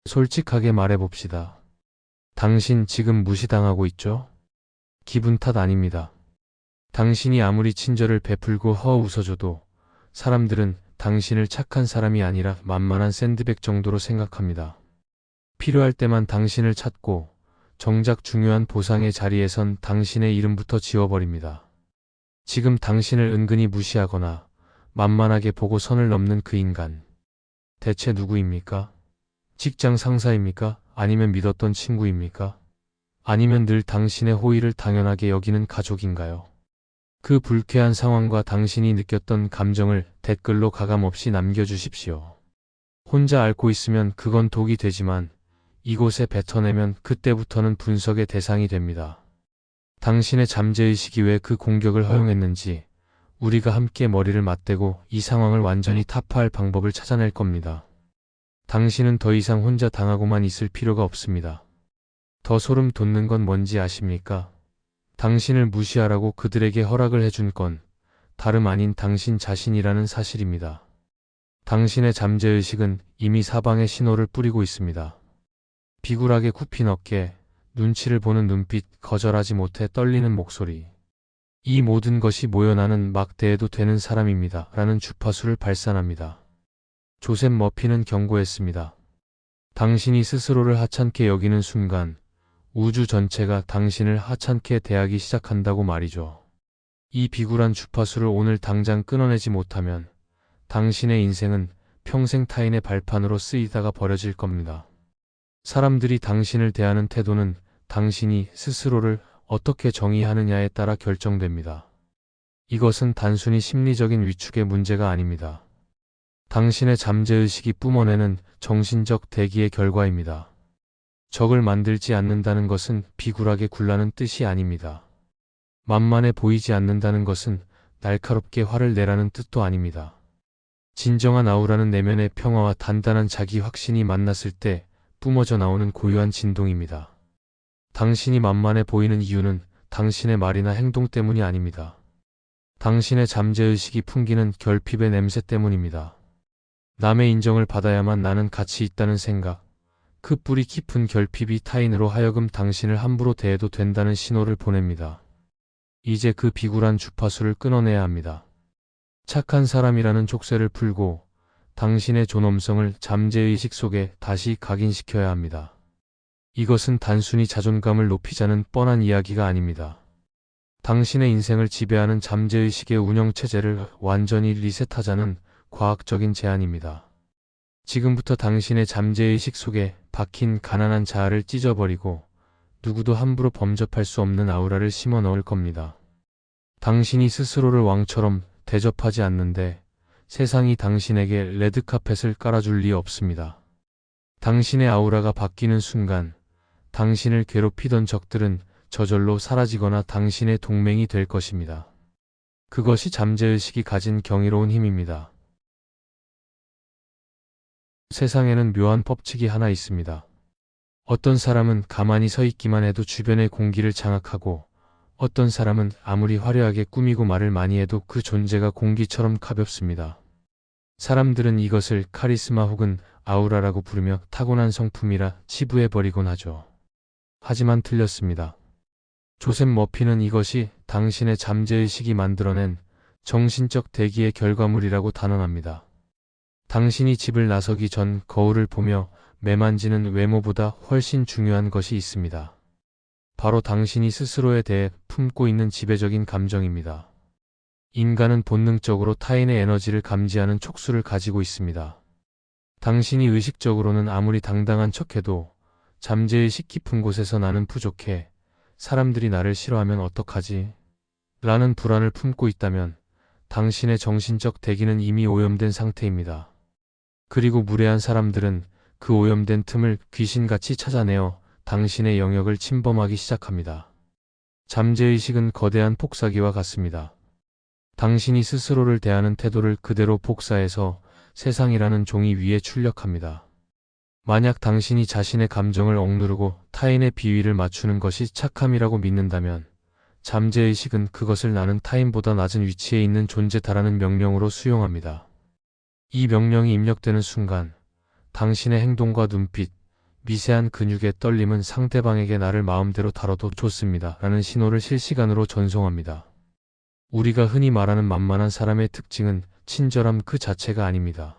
솔직하게 말해봅시다. 당신 지금 무시당하고 있죠? 기분 탓 아닙니다. 당신이 아무리 친절을 베풀고 웃어줘도 사람들은 당신을 착한 사람이 아니라 만만한 샌드백 정도로 생각합니다. 필요할 때만 당신을 찾고 정작 중요한 보상의 자리에선 당신의 이름부터 지워버립니다. 지금 당신을 은근히 무시하거나 만만하게 보고 선을 넘는 그 인간. 대체 누구입니까? 직장 상사입니까? 아니면 믿었던 친구입니까? 아니면 늘 당신의 호의를 당연하게 여기는 가족인가요? 그 불쾌한 상황과 당신이 느꼈던 감정을 댓글로 가감없이 남겨주십시오. 혼자 앓고 있으면 그건 독이 되지만 이곳에 뱉어내면 그때부터는 분석의 대상이 됩니다. 당신의 잠재의식이 왜 그 공격을 허용했는지 우리가 함께 머리를 맞대고 이 상황을 완전히 타파할 방법을 찾아낼 겁니다. 당신은 더 이상 혼자 당하고만 있을 필요가 없습니다. 더 소름 돋는 건 뭔지 아십니까? 당신을 무시하라고 그들에게 허락을 해준 건 다름 아닌 당신 자신이라는 사실입니다. 당신의 잠재의식은 이미 사방에 신호를 뿌리고 있습니다. 비굴하게 굽힌 어깨, 눈치를 보는 눈빛, 거절하지 못해 떨리는 목소리. 이 모든 것이 모여 나는 막대해도 되는 사람입니다. 라는 주파수를 발산합니다. 조셉 머피는 경고했습니다. 당신이 스스로를 하찮게 여기는 순간 우주 전체가 당신을 하찮게 대하기 시작한다고 말이죠. 이 비굴한 주파수를 오늘 당장 끊어내지 못하면 당신의 인생은 평생 타인의 발판으로 쓰이다가 버려질 겁니다. 사람들이 당신을 대하는 태도는 당신이 스스로를 어떻게 정의하느냐에 따라 결정됩니다. 이것은 단순히 심리적인 위축의 문제가 아닙니다. 당신의 잠재의식이 뿜어내는 정신적 대기의 결과입니다. 적을 만들지 않는다는 것은 비굴하게 굴라는 뜻이 아닙니다. 만만해 보이지 않는다는 것은 날카롭게 화를 내라는 뜻도 아닙니다. 진정한 아우라는 내면의 평화와 단단한 자기 확신이 만났을 때 뿜어져 나오는 고유한 진동입니다. 당신이 만만해 보이는 이유는 당신의 말이나 행동 때문이 아닙니다. 당신의 잠재의식이 풍기는 결핍의 냄새 때문입니다. 남의 인정을 받아야만 나는 가치 있다는 생각, 그 뿌리 깊은 결핍이 타인으로 하여금 당신을 함부로 대해도 된다는 신호를 보냅니다. 이제 그 비굴한 주파수를 끊어내야 합니다. 착한 사람이라는 족쇄를 풀고 당신의 존엄성을 잠재의식 속에 다시 각인시켜야 합니다. 이것은 단순히 자존감을 높이자는 뻔한 이야기가 아닙니다. 당신의 인생을 지배하는 잠재의식의 운영체제를 완전히 리셋하자는 과학적인 제안입니다. 지금부터 당신의 잠재의식 속에 박힌 가난한 자아를 찢어버리고 누구도 함부로 범접할 수 없는 아우라를 심어 넣을 겁니다. 당신이 스스로를 왕처럼 대접하지 않는데 세상이 당신에게 레드카펫을 깔아줄 리 없습니다. 당신의 아우라가 바뀌는 순간 당신을 괴롭히던 적들은 저절로 사라지거나 당신의 동맹이 될 것입니다. 그것이 잠재의식이 가진 경이로운 힘입니다. 세상에는 묘한 법칙이 하나 있습니다. 어떤 사람은 가만히 서 있기만 해도 주변의 공기를 장악하고 어떤 사람은 아무리 화려하게 꾸미고 말을 많이 해도 그 존재가 공기처럼 가볍습니다. 사람들은 이것을 카리스마 혹은 아우라라고 부르며 타고난 성품이라 치부해버리곤 하죠. 하지만 틀렸습니다. 조셉 머피는 이것이 당신의 잠재의식이 만들어낸 정신적 대기의 결과물이라고 단언합니다. 당신이 집을 나서기 전 거울을 보며 매만지는 외모보다 훨씬 중요한 것이 있습니다. 바로 당신이 스스로에 대해 품고 있는 지배적인 감정입니다. 인간은 본능적으로 타인의 에너지를 감지하는 촉수를 가지고 있습니다. 당신이 의식적으로는 아무리 당당한 척해도 잠재의식 깊은 곳에서 나는 부족해, 사람들이 나를 싫어하면 어떡하지? 라는 불안을 품고 있다면 당신의 정신적 대기는 이미 오염된 상태입니다. 그리고 무례한 사람들은 그 오염된 틈을 귀신같이 찾아내어 당신의 영역을 침범하기 시작합니다. 잠재의식은 거대한 폭사기와 같습니다. 당신이 스스로를 대하는 태도를 그대로 복사해서 세상이라는 종이 위에 출력합니다. 만약 당신이 자신의 감정을 억누르고 타인의 비위를 맞추는 것이 착함이라고 믿는다면 잠재의식은 그것을 나는 타인보다 낮은 위치에 있는 존재다라는 명령으로 수용합니다. 이 명령이 입력되는 순간 당신의 행동과 눈빛, 미세한 근육의 떨림은 상대방에게 나를 마음대로 다뤄도 좋습니다. 라는 신호를 실시간으로 전송합니다. 우리가 흔히 말하는 만만한 사람의 특징은 친절함 그 자체가 아닙니다.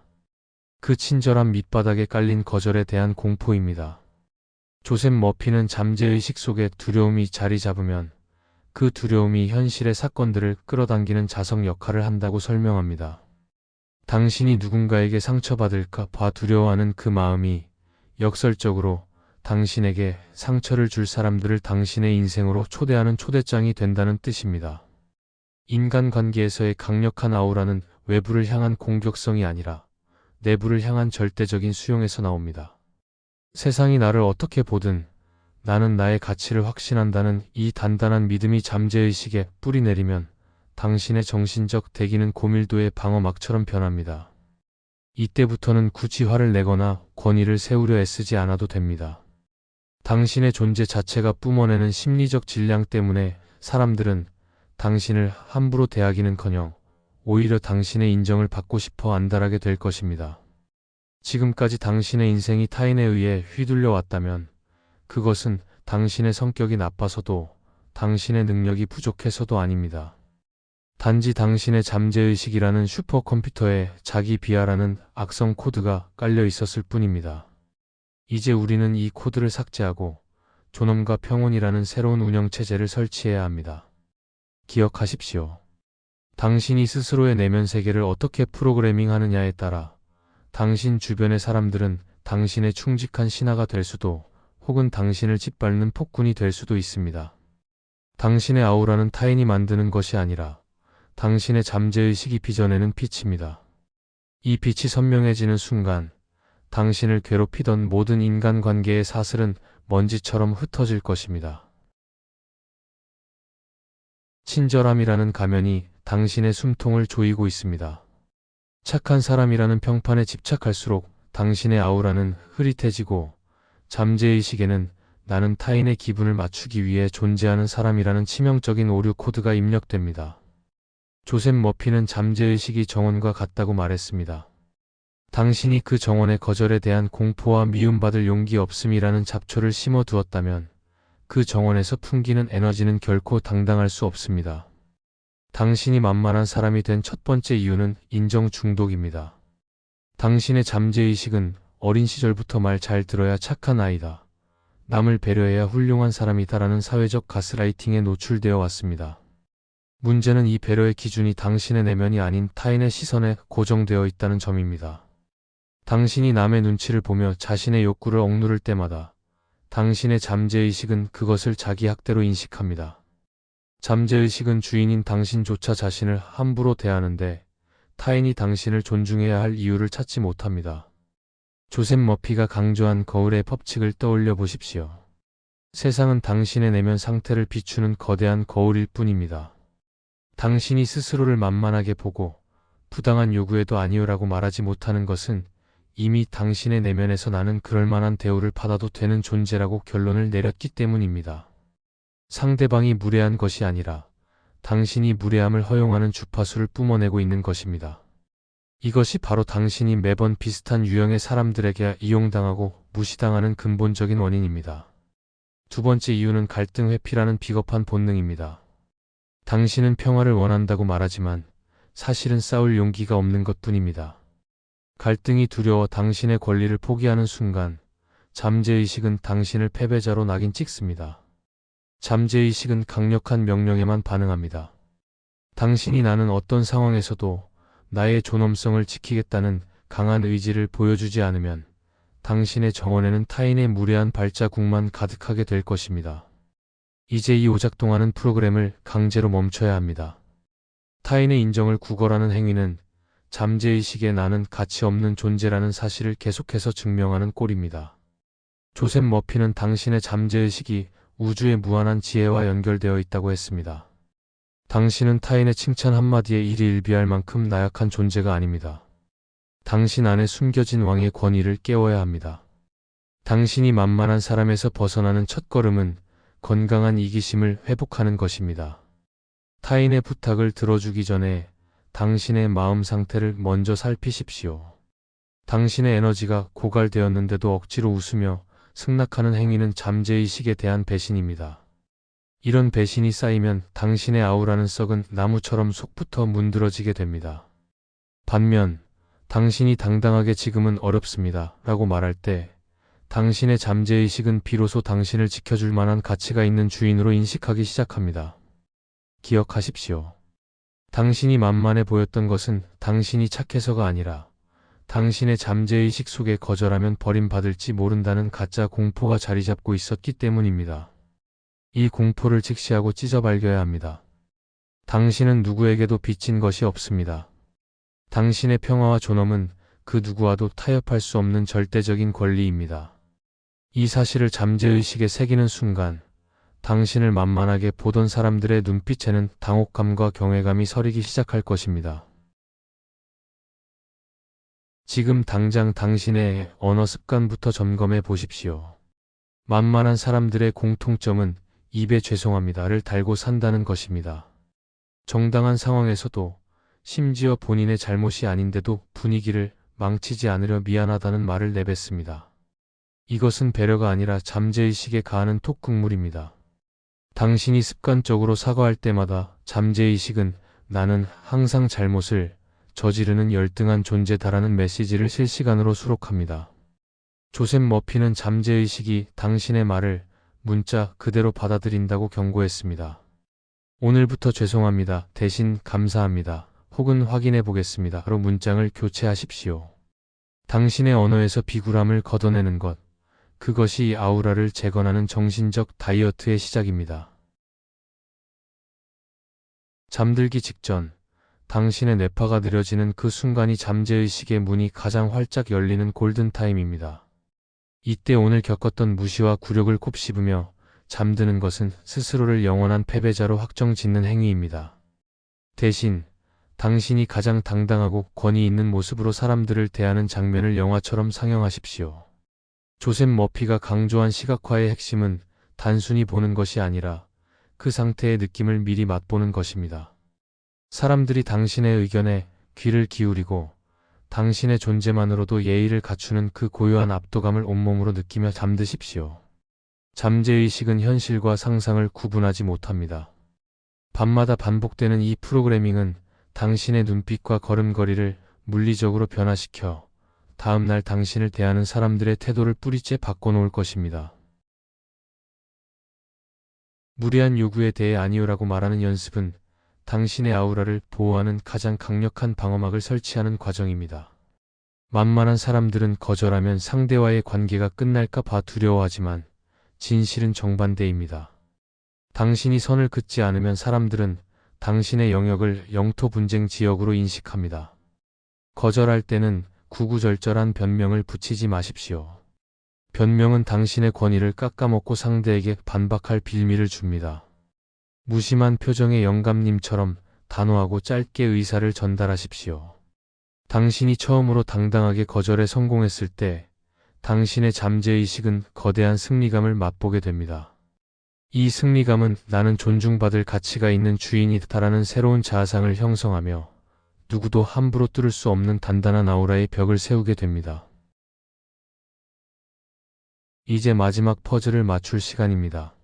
그 친절함 밑바닥에 깔린 거절에 대한 공포입니다. 조셉 머피는 잠재의식 속에 두려움이 자리 잡으면 그 두려움이 현실의 사건들을 끌어당기는 자석 역할을 한다고 설명합니다. 당신이 누군가에게 상처받을까 봐 두려워하는 그 마음이 역설적으로 당신에게 상처를 줄 사람들을 당신의 인생으로 초대하는 초대장이 된다는 뜻입니다. 인간관계에서의 강력한 아우라는 외부를 향한 공격성이 아니라 내부를 향한 절대적인 수용에서 나옵니다. 세상이 나를 어떻게 보든 나는 나의 가치를 확신한다는 이 단단한 믿음이 잠재의식에 뿌리 내리면 당신의 정신적 대기는 고밀도의 방어막처럼 변합니다. 이때부터는 굳이 화를 내거나 권위를 세우려 애쓰지 않아도 됩니다. 당신의 존재 자체가 뿜어내는 심리적 질량 때문에 사람들은 당신을 함부로 대하기는커녕 오히려 당신의 인정을 받고 싶어 안달하게 될 것입니다. 지금까지 당신의 인생이 타인에 의해 휘둘려 왔다면 그것은 당신의 성격이 나빠서도 당신의 능력이 부족해서도 아닙니다. 단지 당신의 잠재의식이라는 슈퍼컴퓨터에 자기 비하라는 악성 코드가 깔려 있었을 뿐입니다. 이제 우리는 이 코드를 삭제하고 존엄과 평온이라는 새로운 운영체제를 설치해야 합니다. 기억하십시오. 당신이 스스로의 내면 세계를 어떻게 프로그래밍 하느냐에 따라 당신 주변의 사람들은 당신의 충직한 신하가 될 수도 혹은 당신을 짓밟는 폭군이 될 수도 있습니다. 당신의 아우라는 타인이 만드는 것이 아니라 당신의 잠재의식이 빚어내는 빛입니다. 이 빛이 선명해지는 순간 당신을 괴롭히던 모든 인간관계의 사슬은 먼지처럼 흩어질 것입니다. 친절함이라는 가면이 당신의 숨통을 조이고 있습니다. 착한 사람이라는 평판에 집착할수록 당신의 아우라는 흐릿해지고 잠재의식에는 나는 타인의 기분을 맞추기 위해 존재하는 사람이라는 치명적인 오류 코드가 입력됩니다. 조셉 머피는 잠재의식이 정원과 같다고 말했습니다. 당신이 그 정원의 거절에 대한 공포와 미움받을 용기 없음이라는 잡초를 심어두었다면 그 정원에서 풍기는 에너지는 결코 당당할 수 없습니다. 당신이 만만한 사람이 된 첫 번째 이유는 인정 중독입니다. 당신의 잠재의식은 어린 시절부터 말 잘 들어야 착한 아이다. 남을 배려해야 훌륭한 사람이다라는 사회적 가스라이팅에 노출되어 왔습니다. 문제는 이 배려의 기준이 당신의 내면이 아닌 타인의 시선에 고정되어 있다는 점입니다. 당신이 남의 눈치를 보며 자신의 욕구를 억누를 때마다 당신의 잠재의식은 그것을 자기 학대로 인식합니다. 잠재의식은 주인인 당신조차 자신을 함부로 대하는데 타인이 당신을 존중해야 할 이유를 찾지 못합니다. 조셉 머피가 강조한 거울의 법칙을 떠올려 보십시오. 세상은 당신의 내면 상태를 비추는 거대한 거울일 뿐입니다. 당신이 스스로를 만만하게 보고 부당한 요구에도 아니요라고 말하지 못하는 것은 이미 당신의 내면에서 나는 그럴 만한 대우를 받아도 되는 존재라고 결론을 내렸기 때문입니다. 상대방이 무례한 것이 아니라 당신이 무례함을 허용하는 주파수를 뿜어내고 있는 것입니다. 이것이 바로 당신이 매번 비슷한 유형의 사람들에게 이용당하고 무시당하는 근본적인 원인입니다. 두 번째 이유는 갈등 회피라는 비겁한 본능입니다. 당신은 평화를 원한다고 말하지만 사실은 싸울 용기가 없는 것뿐입니다. 갈등이 두려워 당신의 권리를 포기하는 순간 잠재의식은 당신을 패배자로 낙인 찍습니다. 잠재의식은 강력한 명령에만 반응합니다. 당신이 나는 어떤 상황에서도 나의 존엄성을 지키겠다는 강한 의지를 보여주지 않으면 당신의 정원에는 타인의 무례한 발자국만 가득하게 될 것입니다. 이제 이 오작동하는 프로그램을 강제로 멈춰야 합니다. 타인의 인정을 구걸하는 행위는 잠재의식에 나는 가치 없는 존재라는 사실을 계속해서 증명하는 꼴입니다. 조셉 머피는 당신의 잠재의식이 우주의 무한한 지혜와 연결되어 있다고 했습니다. 당신은 타인의 칭찬 한마디에 일희일비할 만큼 나약한 존재가 아닙니다. 당신 안에 숨겨진 왕의 권위를 깨워야 합니다. 당신이 만만한 사람에서 벗어나는 첫걸음은 건강한 이기심을 회복하는 것입니다. 타인의 부탁을 들어주기 전에 당신의 마음 상태를 먼저 살피십시오. 당신의 에너지가 고갈되었는데도 억지로 웃으며 승낙하는 행위는 잠재의식에 대한 배신입니다. 이런 배신이 쌓이면 당신의 아우라는 썩은 나무처럼 속부터 문드러지게 됩니다. 반면 당신이 당당하게 지금은 어렵습니다 라고 말할 때 당신의 잠재의식은 비로소 당신을 지켜줄 만한 가치가 있는 주인으로 인식하기 시작합니다. 기억하십시오. 당신이 만만해 보였던 것은 당신이 착해서가 아니라 당신의 잠재의식 속에 거절하면 버림받을지 모른다는 가짜 공포가 자리 잡고 있었기 때문입니다. 이 공포를 직시하고 찢어발겨야 합니다. 당신은 누구에게도 빚진 것이 없습니다. 당신의 평화와 존엄은 그 누구와도 타협할 수 없는 절대적인 권리입니다. 이 사실을 잠재의식에 새기는 순간 당신을 만만하게 보던 사람들의 눈빛에는 당혹감과 경외감이 서리기 시작할 것입니다. 지금 당장 당신의 언어 습관부터 점검해 보십시오. 만만한 사람들의 공통점은 입에 죄송합니다를 달고 산다는 것입니다. 정당한 상황에서도 심지어 본인의 잘못이 아닌데도 분위기를 망치지 않으려 미안하다는 말을 내뱉습니다. 이것은 배려가 아니라 잠재의식에 가하는 톡국물입니다. 당신이 습관적으로 사과할 때마다 잠재의식은 나는 항상 잘못을 저지르는 열등한 존재다라는 메시지를 실시간으로 수록합니다. 조셉 머피는 잠재의식이 당신의 말을 문자 그대로 받아들인다고 경고했습니다. 오늘부터 죄송합니다. 대신 감사합니다. 혹은 확인해 보겠습니다.로 문장을 교체하십시오. 당신의 언어에서 비굴함을 걷어내는 것, 그것이 아우라를 재건하는 정신적 다이어트의 시작입니다. 잠들기 직전, 당신의 뇌파가 느려지는 그 순간이 잠재의식의 문이 가장 활짝 열리는 골든타임입니다. 이때 오늘 겪었던 무시와 굴욕을 곱씹으며 잠드는 것은 스스로를 영원한 패배자로 확정짓는 행위입니다. 대신 당신이 가장 당당하고 권위 있는 모습으로 사람들을 대하는 장면을 영화처럼 상영하십시오. 조셉 머피가 강조한 시각화의 핵심은 단순히 보는 것이 아니라 그 상태의 느낌을 미리 맛보는 것입니다. 사람들이 당신의 의견에 귀를 기울이고 당신의 존재만으로도 예의를 갖추는 그 고요한 압도감을 온몸으로 느끼며 잠드십시오. 잠재의식은 현실과 상상을 구분하지 못합니다. 밤마다 반복되는 이 프로그래밍은 당신의 눈빛과 걸음걸이를 물리적으로 변화시켜 다음날 당신을 대하는 사람들의 태도를 뿌리째 바꿔놓을 것입니다. 무리한 요구에 대해 아니오라고 말하는 연습은 당신의 아우라를 보호하는 가장 강력한 방어막을 설치하는 과정입니다. 만만한 사람들은 거절하면 상대와의 관계가 끝날까 봐 두려워하지만 진실은 정반대입니다. 당신이 선을 긋지 않으면 사람들은 당신의 영역을 영토 분쟁 지역으로 인식합니다. 거절할 때는 구구절절한 변명을 붙이지 마십시오. 변명은 당신의 권위를 깎아먹고 상대에게 반박할 빌미를 줍니다. 무심한 표정의 영감님처럼 단호하고 짧게 의사를 전달하십시오. 당신이 처음으로 당당하게 거절에 성공했을 때 당신의 잠재의식은 거대한 승리감을 맛보게 됩니다. 이 승리감은 나는 존중받을 가치가 있는 주인이다라는 새로운 자아상을 형성하며 누구도 함부로 뚫을 수 없는 단단한 아우라의 벽을 세우게 됩니다. 이제 마지막 퍼즐을 맞출 시간입니다.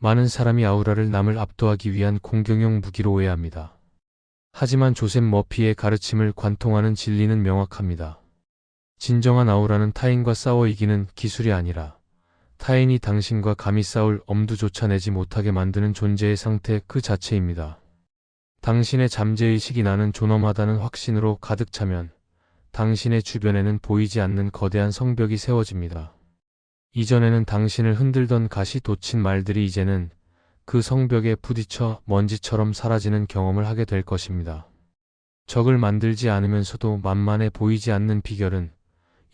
많은 사람이 아우라를 남을 압도하기 위한 공격용 무기로 오해합니다. 하지만 조셉 머피의 가르침을 관통하는 진리는 명확합니다. 진정한 아우라는 타인과 싸워 이기는 기술이 아니라 타인이 당신과 감히 싸울 엄두조차 내지 못하게 만드는 존재의 상태 그 자체입니다. 당신의 잠재의식이 나는 존엄하다는 확신으로 가득 차면 당신의 주변에는 보이지 않는 거대한 성벽이 세워집니다. 이전에는 당신을 흔들던 가시 돋친 말들이 이제는 그 성벽에 부딪혀 먼지처럼 사라지는 경험을 하게 될 것입니다. 적을 만들지 않으면서도 만만해 보이지 않는 비결은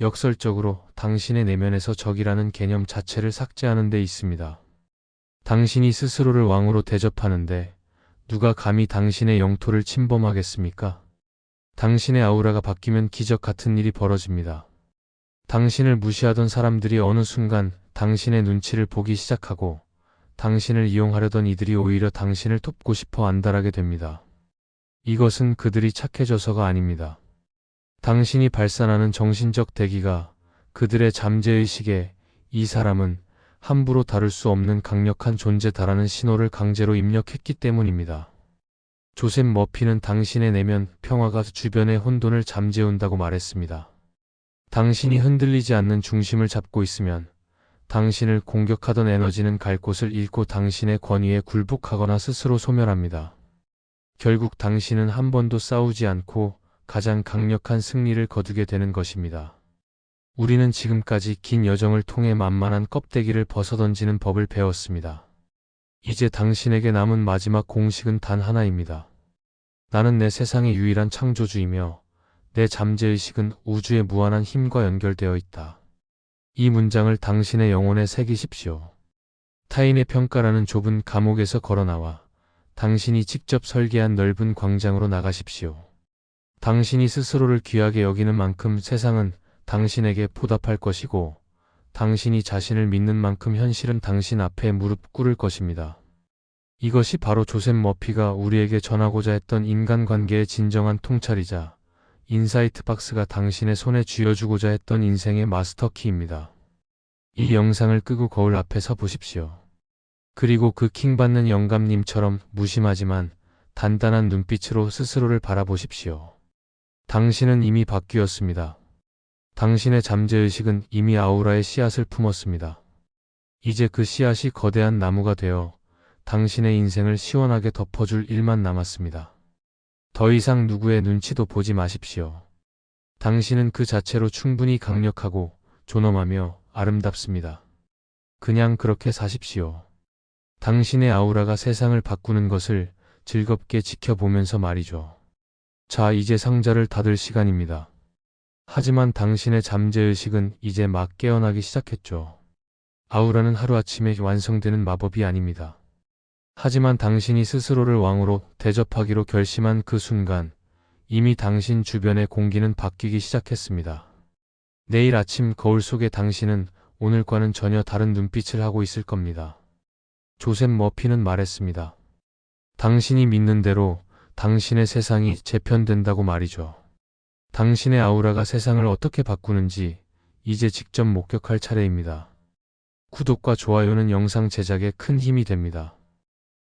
역설적으로 당신의 내면에서 적이라는 개념 자체를 삭제하는 데 있습니다. 당신이 스스로를 왕으로 대접하는데 누가 감히 당신의 영토를 침범하겠습니까? 당신의 아우라가 바뀌면 기적 같은 일이 벌어집니다. 당신을 무시하던 사람들이 어느 순간 당신의 눈치를 보기 시작하고 당신을 이용하려던 이들이 오히려 당신을 돕고 싶어 안달하게 됩니다. 이것은 그들이 착해져서가 아닙니다. 당신이 발산하는 정신적 대기가 그들의 잠재의식에 이 사람은 함부로 다룰 수 없는 강력한 존재다라는 신호를 강제로 입력했기 때문입니다. 조셉 머피는 당신의 내면 평화가 주변의 혼돈을 잠재운다고 말했습니다. 당신이 흔들리지 않는 중심을 잡고 있으면 당신을 공격하던 에너지는 갈 곳을 잃고 당신의 권위에 굴복하거나 스스로 소멸합니다. 결국 당신은 한 번도 싸우지 않고 가장 강력한 승리를 거두게 되는 것입니다. 우리는 지금까지 긴 여정을 통해 만만한 껍데기를 벗어던지는 법을 배웠습니다. 이제 당신에게 남은 마지막 공식은 단 하나입니다. 나는 내 세상의 유일한 창조주이며 내 잠재의식은 우주의 무한한 힘과 연결되어 있다. 이 문장을 당신의 영혼에 새기십시오. 타인의 평가라는 좁은 감옥에서 걸어나와 당신이 직접 설계한 넓은 광장으로 나가십시오. 당신이 스스로를 귀하게 여기는 만큼 세상은 당신에게 보답할 것이고 당신이 자신을 믿는 만큼 현실은 당신 앞에 무릎 꿇을 것입니다. 이것이 바로 조셉 머피가 우리에게 전하고자 했던 인간관계의 진정한 통찰이자 인사이트 박스가 당신의 손에 쥐어주고자 했던 인생의 마스터키입니다. 이 영상을 끄고 거울 앞에 서 보십시오. 그리고 그 킹받는 영감님처럼 무심하지만 단단한 눈빛으로 스스로를 바라보십시오. 당신은 이미 바뀌었습니다. 당신의 잠재의식은 이미 아우라의 씨앗을 품었습니다. 이제 그 씨앗이 거대한 나무가 되어 당신의 인생을 시원하게 덮어줄 일만 남았습니다. 더 이상 누구의 눈치도 보지 마십시오. 당신은 그 자체로 충분히 강력하고 존엄하며 아름답습니다. 그냥 그렇게 사십시오. 당신의 아우라가 세상을 바꾸는 것을 즐겁게 지켜보면서 말이죠. 자, 이제 상자를 닫을 시간입니다. 하지만 당신의 잠재의식은 이제 막 깨어나기 시작했죠. 아우라는 하루아침에 완성되는 마법이 아닙니다. 하지만 당신이 스스로를 왕으로 대접하기로 결심한 그 순간 이미 당신 주변의 공기는 바뀌기 시작했습니다. 내일 아침 거울 속의 당신은 오늘과는 전혀 다른 눈빛을 하고 있을 겁니다. 조셉 머피는 말했습니다. 당신이 믿는 대로 당신의 세상이 재편된다고 말이죠. 당신의 아우라가 세상을 어떻게 바꾸는지 이제 직접 목격할 차례입니다. 구독과 좋아요는 영상 제작에 큰 힘이 됩니다.